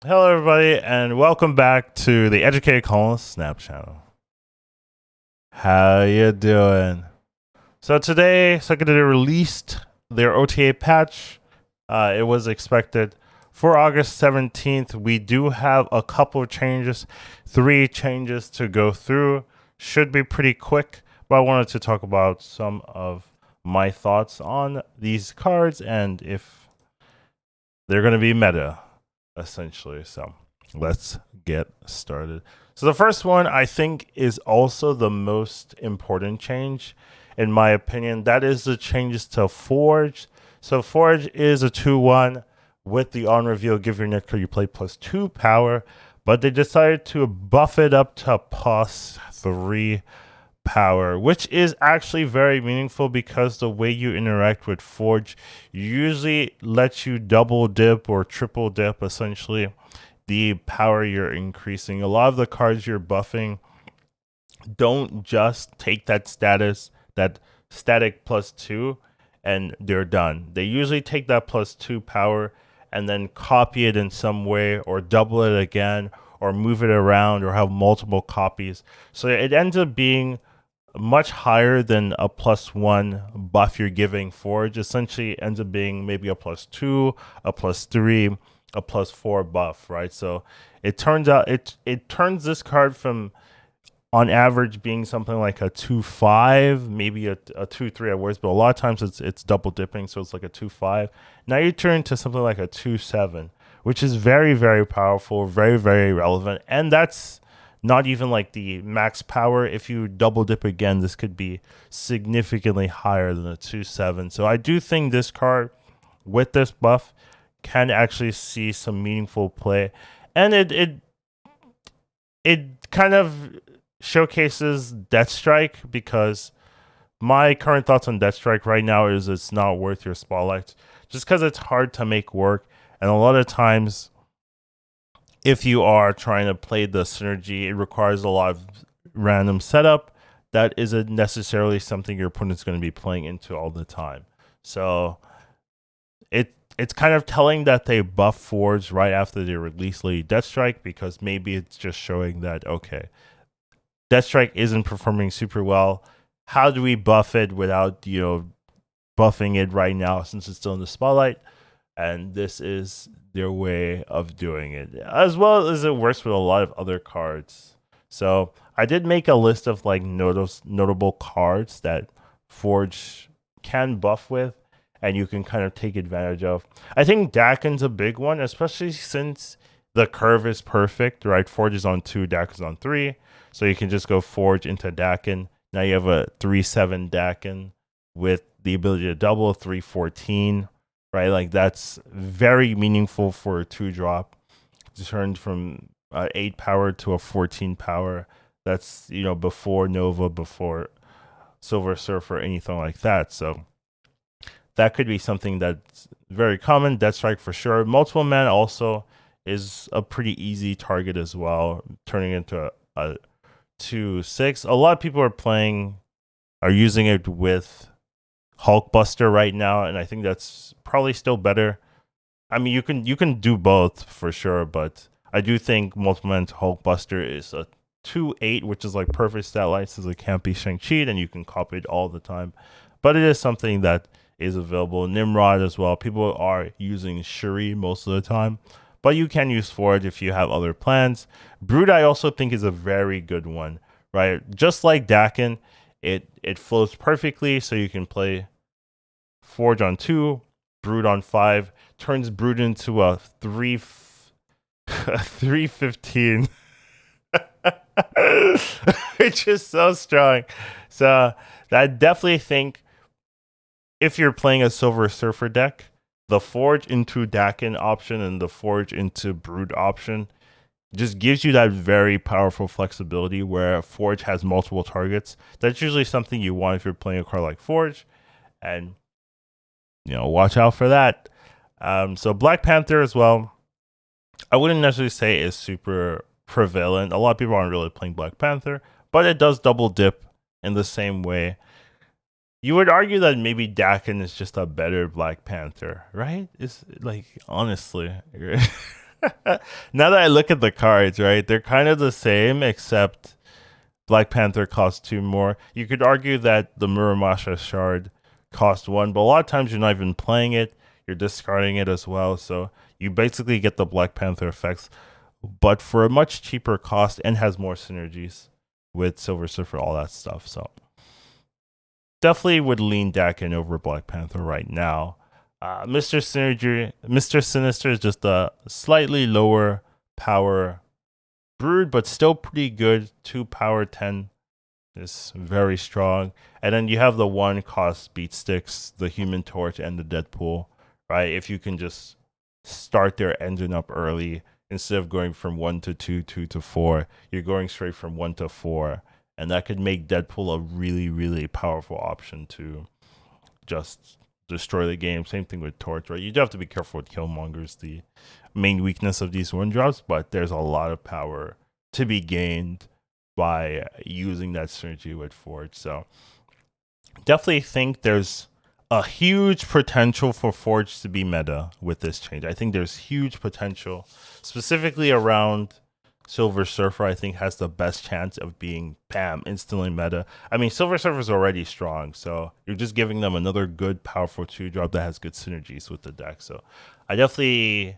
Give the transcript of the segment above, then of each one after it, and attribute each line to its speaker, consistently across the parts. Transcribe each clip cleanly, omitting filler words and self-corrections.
Speaker 1: Hello, everybody, and welcome back to the Educated Colonist Snap channel. How you doing? So today, Secretary released their OTA patch. It was expected for August 17th. We do have a couple of changes, 3 changes to go through. Should be pretty quick, but I wanted to talk about some of my thoughts on these cards and if they're going to be meta, essentially. So let's get started. So the first one I think is also the most important change, in my opinion. That is the changes to Forge. So Forge is a 2-1 with the on reveal. Give your next card you play +2 power, but they decided to buff it up to +3 power, which is actually very meaningful because the way you interact with Forge usually lets you double dip or triple dip, essentially, the power you're increasing. A lot of the cards you're buffing don't just take that static +2, and they're done. They usually take that +2 power and then copy it in some way or double it again or move it around or have multiple copies. So it ends up being much higher than a +1 buff you're giving Forge. Essentially ends up being maybe a +2, a +3, a +4 buff, right? So it turns out it turns this card from on average being something like a 2-5, maybe a 2-3 at worst, but a lot of times it's double dipping, so it's like a 2-5. Now you turn to something like a 2-7, which is very, very powerful, very, very relevant, and that's not even like the max power. If you double dip again, this could be significantly higher than a 2-7. So I do think this card with this buff can actually see some meaningful play, and it kind of showcases Deathstrike, because my current thoughts on Deathstrike right now is it's not worth your spotlight, just because it's hard to make work, and a lot of times if you are trying to play the synergy, it requires a lot of random setup that isn't necessarily something your opponent's going to be playing into all the time. So it's kind of telling that they buff Forge right after they release Lady Deathstrike, because maybe it's just showing that, okay, Deathstrike isn't performing super well. How do we buff it without, buffing it right now since it's still in the spotlight? And this is their way of doing it, as well as it works with a lot of other cards. So I did make a list of like notable cards that Forge can buff with, and you can kind of take advantage of. I think Dakin's a big one, especially since the curve is perfect, right? Forge is on 2, Dakin's on 3. So you can just go Forge into Dakin. Now you have a 3-7 Dakin with the ability to double 3-14, right? Like that's very meaningful for a 2-drop. Turned from 8 power to a 14 power. That's, before Nova, before Silver Surfer, anything like that. So that could be something that's very common. Deathstrike for sure. Multiple Man also is a pretty easy target as well, turning into a 2-6. A lot of people are using it with Hulkbuster right now, and I think that's probably still better. I mean, you can do both for sure, but I do think Multiple Man to Hulkbuster is a 2-8, which is like perfect stat line since it can't be Shang-Chi, and you can copy it all the time. But it is something that is available. Nimrod as well. People are using Shuri most of the time, but you can use Forge if you have other plans. Brood I also think is a very good one, right? Just like Dakin, it flows perfectly, so you can play Forge on 2, Brood on 5, turns Brood into a 315, which is so strong. So I definitely think if you're playing a Silver Surfer deck, the Forge into Dakin option and the Forge into Brood option just gives you that very powerful flexibility where Forge has multiple targets. That's usually something you want if you're playing a card like Forge, and watch out for that. So Black Panther as well, I wouldn't necessarily say is super prevalent. A lot of people aren't really playing Black Panther, but it does double dip in the same way. You would argue that maybe Dakin is just a better Black Panther, right? It's like, honestly. Now that I look at the cards, right, they're kind of the same, except Black Panther costs 2 more. You could argue that the Muramasa shard cost 1, but a lot of times you're not even playing it, you're discarding it as well. So you basically get the Black Panther effects, but for a much cheaper cost and has more synergies with Silver Surfer, all that stuff. So definitely would lean Dakin over Black Panther right now. Mr. Sinister is just a slightly lower power Brood, but still pretty good. 2 power 10 is very strong. And then you have the 1 cost beat sticks, the Human Torch and the Deadpool, right? If you can just start their engine up early instead of going from 1 to 2, 2 to 4, you're going straight from 1 to 4. And that could make Deadpool a really, really powerful option to just destroy the game. Same thing with Torch, right? You do have to be careful with Killmonger's the main weakness of these 1-drops, but there's a lot of power to be gained by using that synergy with Forge. So definitely think there's a huge potential for Forge to be meta with this change. I think there's huge potential, specifically around Silver Surfer. I think has the best chance of being instantly meta. I mean, Silver Surfer is already strong, so you're just giving them another good, powerful 2-drop that has good synergies with the deck. So I definitely,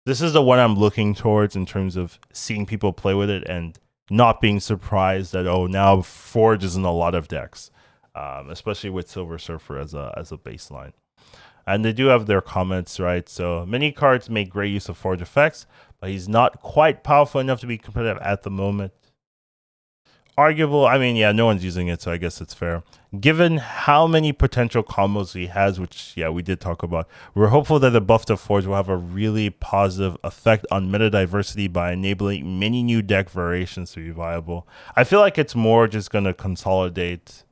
Speaker 1: this is the one I'm looking towards in terms of seeing people play with it and not being surprised that, oh, now Forge is in a lot of decks, especially with Silver Surfer as a baseline. And they do have their comments, right? So many cards make great use of Forge effects, but he's not quite powerful enough to be competitive at the moment. Arguable, I mean, yeah, no one's using it, so I guess it's fair. Given how many potential combos he has, which, yeah, we did talk about, we're hopeful that the buff to Forge will have a really positive effect on meta diversity by enabling many new deck variations to be viable. I feel like it's more just going to consolidate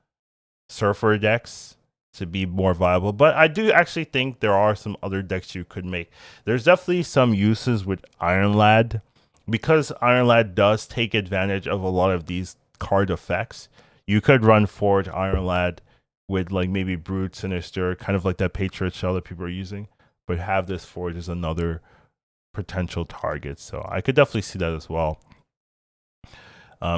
Speaker 1: Surfer decks to be more viable, but I do actually think there are some other decks you could make. There's definitely some uses with Iron Lad, because Iron Lad does take advantage of a lot of these card effects. You could run Forge Iron Lad with like maybe Brood Sinister, kind of like that Patriot Shell that people are using, but have this Forge as another potential target. So I could definitely see that as well.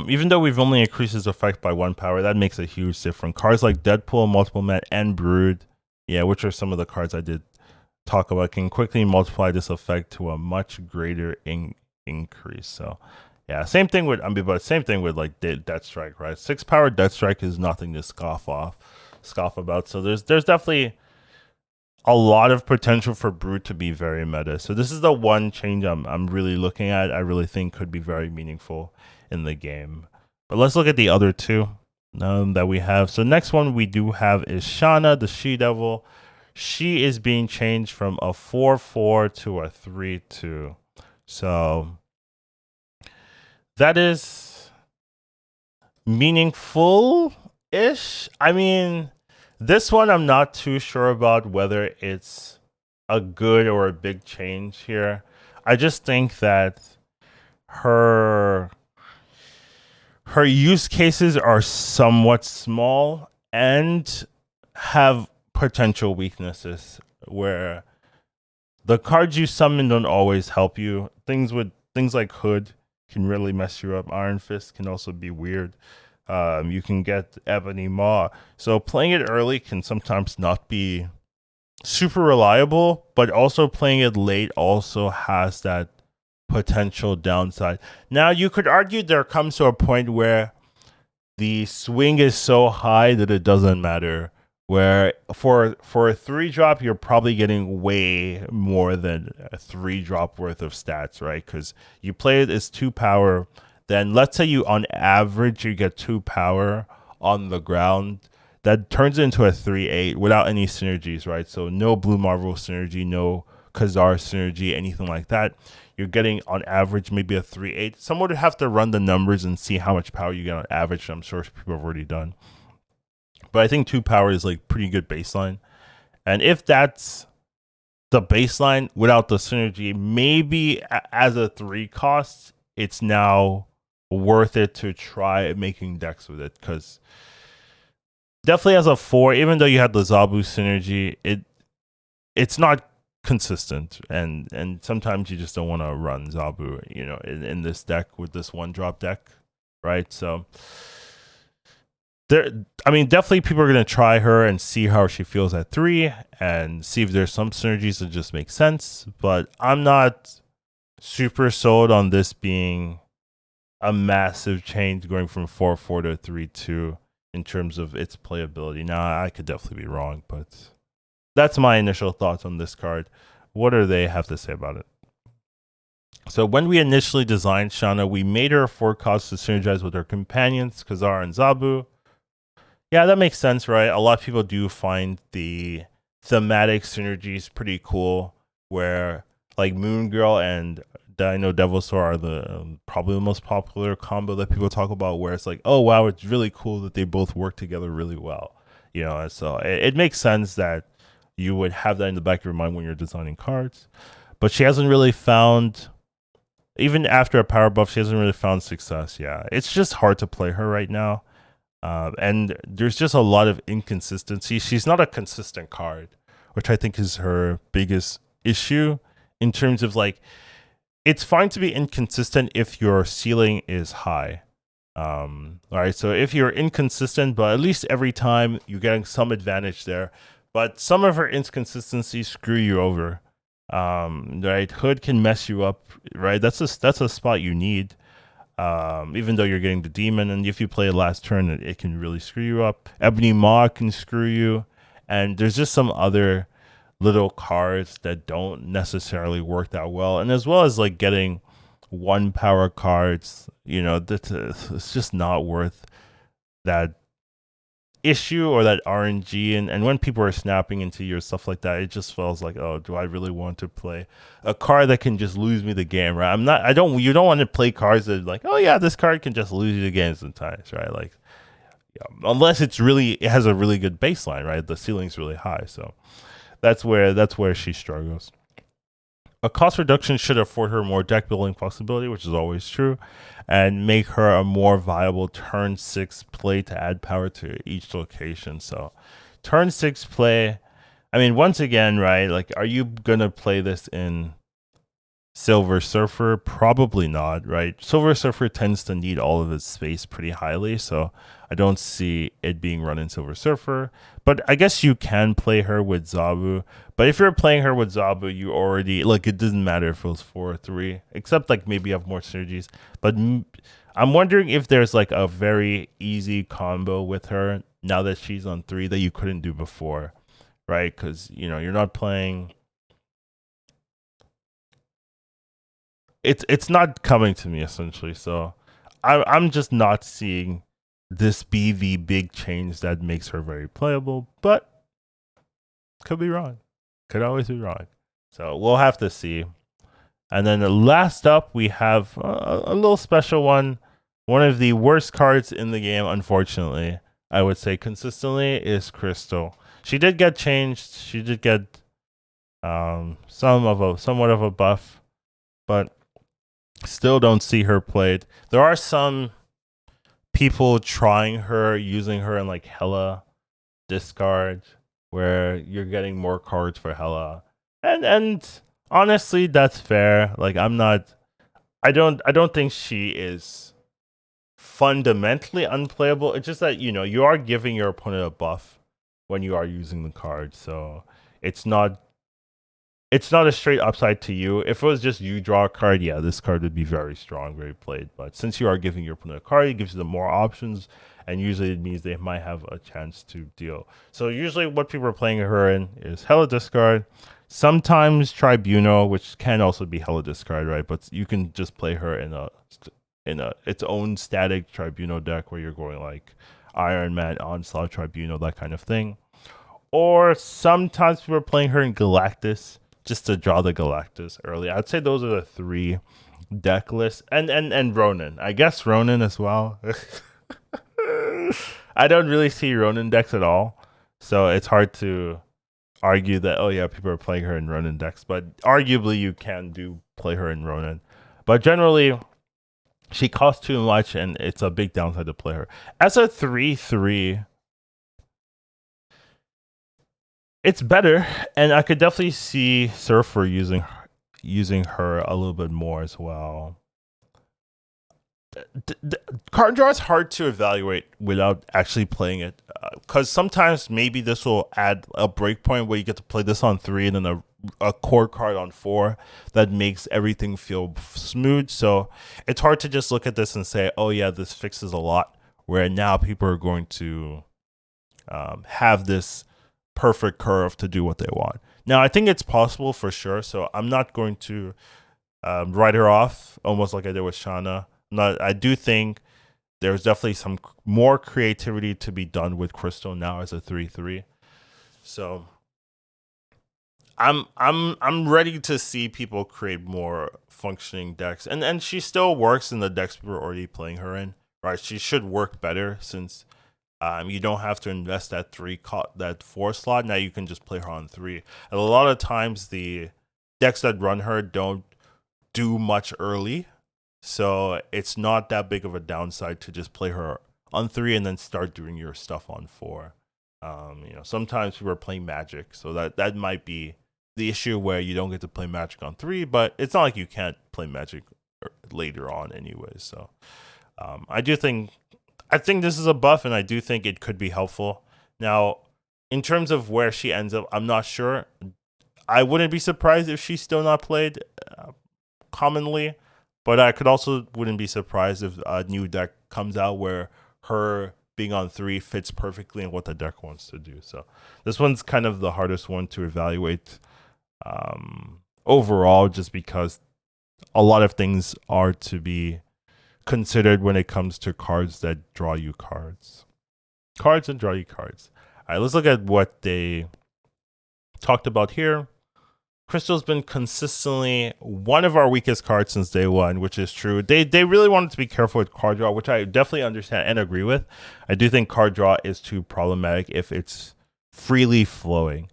Speaker 1: Even though we've only increased his effect by 1 power, that makes a huge difference. Cards like Deadpool, Multiple Met, and Brood, yeah, which are some of the cards I did talk about, can quickly multiply this effect to a much greater increase. So yeah, same thing with but same thing with like Deathstrike, right? 6 power Deathstrike is nothing to scoff about. So there's definitely a lot of potential for Brood to be very meta. So this is the one change I'm really looking at. I really think could be very meaningful in the game. But let's look at the other 2 that we have. So next one we do have is Shanna, the She-Devil. She is being changed from a 4/4 to a 3/2. So that is meaningful-ish. I mean, this one I'm not too sure about whether it's a good or a big change here. I just think that her use cases are somewhat small and have potential weaknesses where the cards you summon don't always help you. Things like Hood can really mess you up. Iron Fist can also be weird. You can get Ebony Maw. So playing it early can sometimes not be super reliable, but also playing it late also has that potential downside. Now, you could argue there comes to a point where the swing is so high that it doesn't matter. Where for a 3-drop, you're probably getting way more than a 3-drop worth of stats, right? Because you play it as 2 power. Then let's say you, on average, you get 2 power on the ground. That turns into a 3/8 without any synergies, right? So no Blue Marvel synergy, no Khazar synergy, anything like that. You're getting, on average, maybe a 3/8. Someone would have to run the numbers and see how much power you get on average. I'm sure people have already done. But I think 2 power is like pretty good baseline. And if that's the baseline without the synergy, maybe as a 3 cost, it's now worth it to try making decks with it. Because definitely as a 4, even though you had the Zabu synergy, it's not consistent, and sometimes you just don't want to run Zabu, in this deck with this one drop deck, right? So there, I mean, definitely people are gonna try her and see how she feels at 3 and see if there's some synergies that just make sense. But I'm not super sold on this being a massive change going from 4-4 to 3-2 in terms of its playability. Now, I could definitely be wrong, but that's my initial thoughts on this card. What do they have to say about it? So when we initially designed Shanna, we made her 4 costs to synergize with her companions, Khazar and Zabu. Yeah, that makes sense, right? A lot of people do find the thematic synergies pretty cool, where like Moon Girl and Dino Devilsaur are the probably the most popular combo that people talk about, where it's like, oh wow, it's really cool that they both work together really well. And so it makes sense that you would have that in the back of your mind when you're designing cards. But she hasn't really found, even after a power buff, she hasn't really found success. Yeah, it's just hard to play her right now. And there's just a lot of inconsistency. She's not a consistent card, which I think is her biggest issue in terms of like, it's fine to be inconsistent if your ceiling is high. All right, so if you're inconsistent, but at least every time you're getting some advantage there, but some of her inconsistencies screw you over. Right, Hood can mess you up, right? That's a spot you need. Even though you're getting the demon, and if you play a last turn, it can really screw you up. Ebony Maw can screw you, and there's just some other little cards that don't necessarily work that well. And as well as like getting 1 power cards, it's just not worth that issue or that RNG. And when people are snapping into your stuff like that, it just feels like, oh, do I really want to play a card that can just lose me the game, right? You don't want to play cards that like, oh yeah, this card can just lose you the game sometimes, right? Like, yeah, unless it has a really good baseline, right? The ceiling's really high. So that's where she struggles. A cost reduction should afford her more deck building flexibility, which is always true, and make her a more viable turn 6 play to add power to each location. So turn 6 play, I mean, once again, right, like, are you gonna play this in Silver Surfer? Probably not, right? Silver Surfer tends to need all of its space pretty highly, so I don't see it being run in Silver Surfer. But I guess you can play her with Zabu. But if you're playing her with Zabu, you already, like, it doesn't matter if it was 4 or 3, except like maybe you have more synergies. But I'm wondering if there's like a very easy combo with her now that she's on 3 that you couldn't do before, right? Because you're not playing. It's not coming to me essentially. So I'm just not seeing this be the big change that makes her very playable, but could be wrong. Could always be wrong. So we'll have to see. And then last up, we have a little special one. One of the worst cards in the game, unfortunately, I would say consistently, is Crystal. She did get changed. She did get somewhat of a buff, but still don't see her played. There are some people trying her, using her in like Hela discard, where you're getting more cards for Hela. And honestly, that's fair. Like, I don't think she is fundamentally unplayable. It's just that, you are giving your opponent a buff when you are using the card. So it's not a straight upside to you. If it was just you draw a card, yeah, this card would be very strong, very played. But since you are giving your opponent a card, it gives them more options, and usually it means they might have a chance to deal. So usually what people are playing her in is Hela discard, sometimes Tribunal, which can also be Hela discard, right? But you can just play her in its own static Tribunal deck where you're going like Iron Man, Onslaught, Tribunal, that kind of thing. Or sometimes people are playing her in Galactus, just to draw the Galactus early. I'd say those are the 3 deck lists. And Ronin. I guess Ronin as well. I don't really see Ronin decks at all. So it's hard to argue that, oh yeah, people are playing her in Ronin decks. But arguably you can play her in Ronin. But generally, she costs too much, and it's a big downside to play her. As a 3/3, it's better, and I could definitely see Surfer using her a little bit more as well. Card draw is hard to evaluate without actually playing it, because sometimes maybe this will add a breakpoint where you get to play this on 3 and then a core card on 4 that makes everything feel smooth. So it's hard to just look at this and say, oh yeah, this fixes a lot, where now people are going to have this perfect curve to do what they want. Now I think it's possible for sure, so I'm not going to write her off almost like I did with Shanna. I do think there's definitely some more creativity to be done with Crystal now as a 3/3. So I'm ready to see people create more functioning decks, and she still works in the decks we were already playing her in. Right, she should work better since you don't have to invest that 4 slot. Now you can just play her on 3. And a lot of times the decks that run her don't do much early, so it's not that big of a downside to just play her on 3 and then start doing your stuff on 4. Sometimes we are playing Magic, so that might be the issue where you don't get to play Magic on 3, but it's not like you can't play Magic later on anyway. So I think this is a buff, and I do think it could be helpful. Now, in terms of where she ends up, I'm not sure. I wouldn't be surprised if she's still not played commonly, but I could also wouldn't be surprised if a new deck comes out where her being on 3 fits perfectly in what the deck wants to do. So this one's kind of the hardest one to evaluate overall, just because a lot of things are to be considered when it comes to cards that draw you cards. Cards and draw you cards. All right, let's look at what they talked about here. Crystal's been consistently one of our weakest cards since day one, which is true. They really wanted to be careful with card draw, which I definitely understand and agree with. I do think card draw is too problematic if it's freely flowing.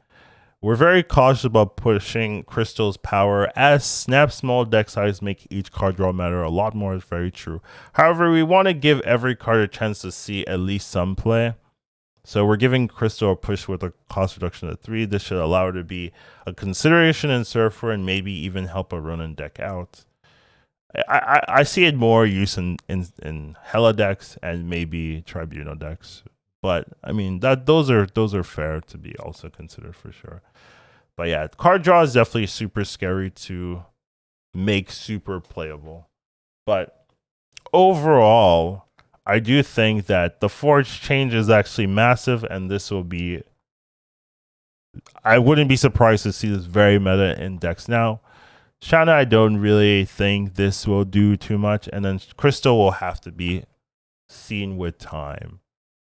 Speaker 1: We're very cautious about pushing Crystal's power, as snap small deck size make each card draw matter a lot more. Is very true. However, we want to give every card a chance to see at least some play. So we're giving Crystal a push with a cost reduction of 3. This should allow her to be a consideration in Surfer and maybe even help a run-in deck out. I see it more use in Hella decks and maybe Tribunal decks. But I mean those are fair to be also considered for sure. But yeah, card draw is definitely super scary to make super playable. But overall, I do think that the Forge change is actually massive, and this will be. I wouldn't be surprised to see this very meta in decks now. Shanna, I don't really think this will do too much, and then Crystal will have to be seen with time.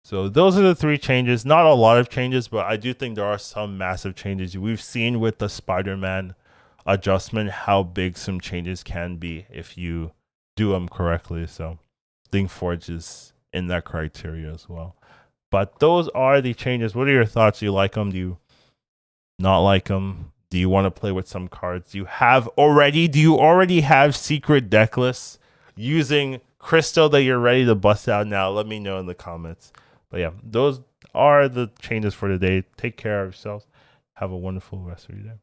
Speaker 1: So those are the 3 changes. Not a lot of changes, but I do think there are some massive changes. We've seen with the Spider-Man adjustment how big some changes can be if you do them correctly. So I think Forge is in that criteria as well. But those are the changes. What are your thoughts? Do you like them? Do you not like them? Do you want to play with some cards? Do you already have secret deck lists using Crystal that you're ready to bust out now? Let me know in the comments. But yeah, those are the changes for today. Take care of yourselves. Have a wonderful rest of your day.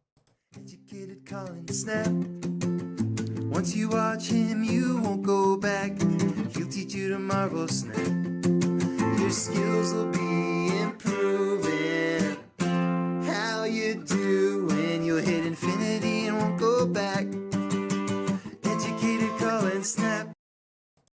Speaker 1: Educated Colin Snap. Once you watch him, you won't go back. He'll teach you to marvel snap. Your skills will be